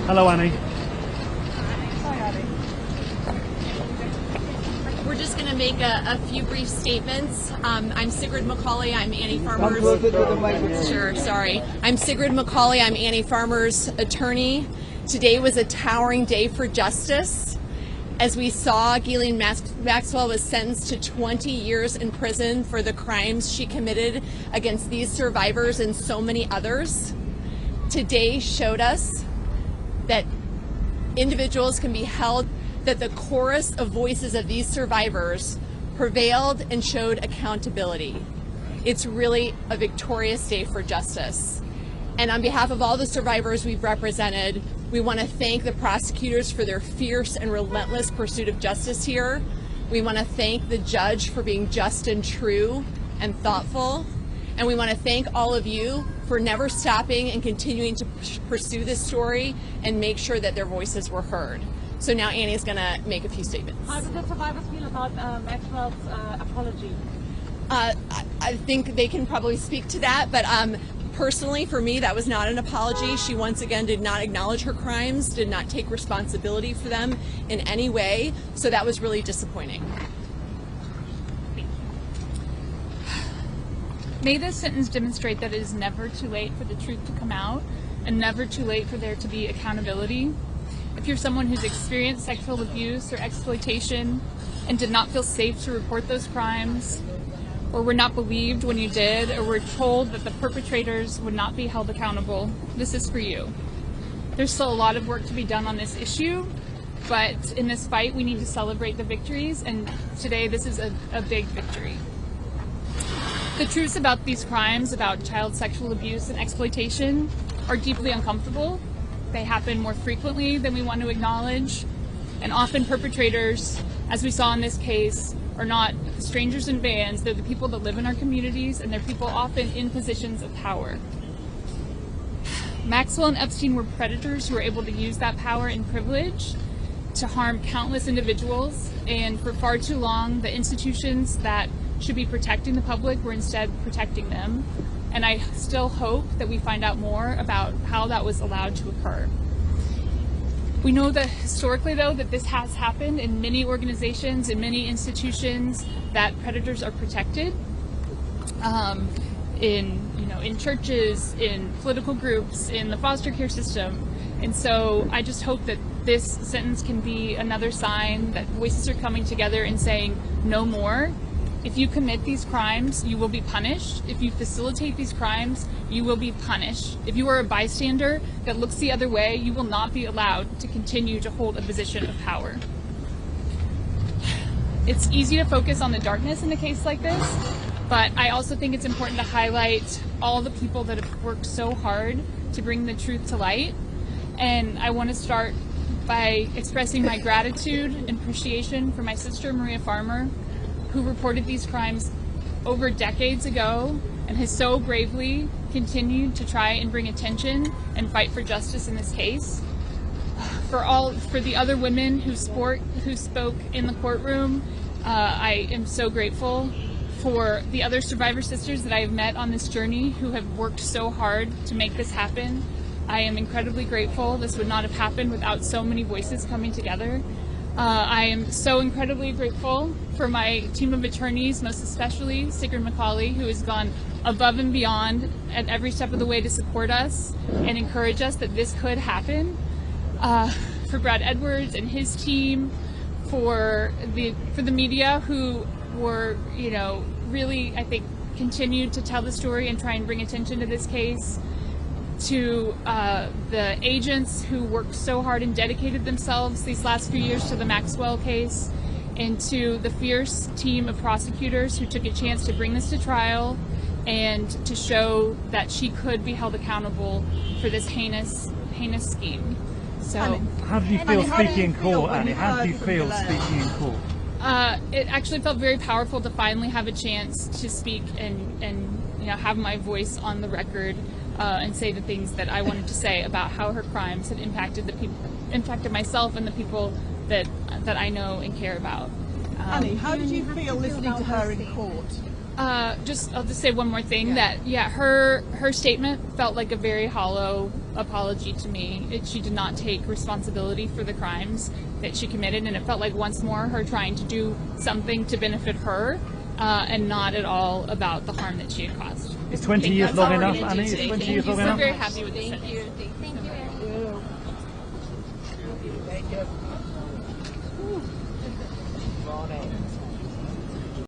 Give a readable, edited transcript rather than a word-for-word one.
Hello, Annie. Hi, Annie. We're just going to make a few brief statements. I'm Sigrid McCauley. I'm Annie Farmer's. Sure, sorry. I'm Sigrid McCauley. I'm Annie Farmer's attorney. Today was a towering day for justice. As we saw, Ghislaine Maxwell was sentenced to 20 years in prison for the crimes she committed against these survivors and so many others. Today showed us that individuals can be held, that the chorus of voices of these survivors prevailed and showed accountability. It's really a victorious day for justice. And on behalf of all the survivors we've represented, we want to thank the prosecutors for their fierce and relentless pursuit of justice here. We want to thank the judge for being just and true and thoughtful. And we want to thank all of you for never stopping and continuing to pursue this story and make sure that their voices were heard. So now Annie's going to make a few statements. How did the survivors feel about Maxwell's apology? I think they can probably speak to that, but personally, for me, that was not an apology. She once again did not acknowledge her crimes, did not take responsibility for them in any way, so that was really disappointing. May this sentence demonstrate that it is never too late for the truth to come out and never too late for there to be accountability. If you're someone who's experienced sexual abuse or exploitation and did not feel safe to report those crimes, or were not believed when you did, or were told that the perpetrators would not be held accountable, this is for you. There's still a lot of work to be done on this issue, but in this fight we need to celebrate the victories, and today this is a big victory. The truths about these crimes, about child sexual abuse and exploitation, are deeply uncomfortable. They happen more frequently than we want to acknowledge, and often perpetrators, as we saw in this case, are not strangers in bands. They're the people that live in our communities, and they're people often in positions of power. Maxwell and Epstein were predators who were able to use that power and privilege to harm countless individuals, and for far too long, the institutions that should be protecting the public were instead protecting them. And I still hope that we find out more about how that was allowed to occur. We know that historically, though, that this has happened in many organizations, in many institutions, that predators are protected, in churches, in political groups, in the foster care system. And so I just hope that this sentence can be another sign that voices are coming together and saying no more. If you commit these crimes, you will be punished. If you facilitate these crimes, you will be punished. If you are a bystander that looks the other way, you will not be allowed to continue to hold a position of power. It's easy to focus on the darkness in a case like this, but I also think it's important to highlight all the people that have worked so hard to bring the truth to light. And I want to start by expressing my gratitude and appreciation for my sister, Maria Farmer, who reported these crimes over decades ago and has so bravely continued to try and bring attention and fight for justice in this case. For the other women who spoke in the courtroom, I am so grateful. For the other survivor sisters that I have met on this journey who have worked so hard to make this happen, I am incredibly grateful. This would not have happened without so many voices coming together. I am so incredibly grateful for my team of attorneys, most especially Sigrid McCauley, who has gone above and beyond at every step of the way to support us and encourage us that this could happen. For Brad Edwards and his team, for the media who were, really, I think, continued to tell the story and try and bring attention to this case. To the agents who worked so hard and dedicated themselves these last few years to the Maxwell case, and to the fierce team of prosecutors who took a chance to bring this to trial and to show that she could be held accountable for this heinous scheme. So, how did you feel speaking in court, Annie? How did you feel speaking in court? It actually felt very powerful to finally have a chance to speak and have my voice on the record. And say the things that I wanted to say about how her crimes had impacted myself and the people that I know and care about. Annie, how did you feel listening to her in court? I'll just say one more thing, that her statement felt like a very hollow apology to me. She did not take responsibility for the crimes that she committed, and it felt like once more her trying to do something to benefit her, and not at all about the harm that she had caused. Is 20 years long enough, Annie? Is 20 years long We're enough? very happy with this. Thank you. Thank you.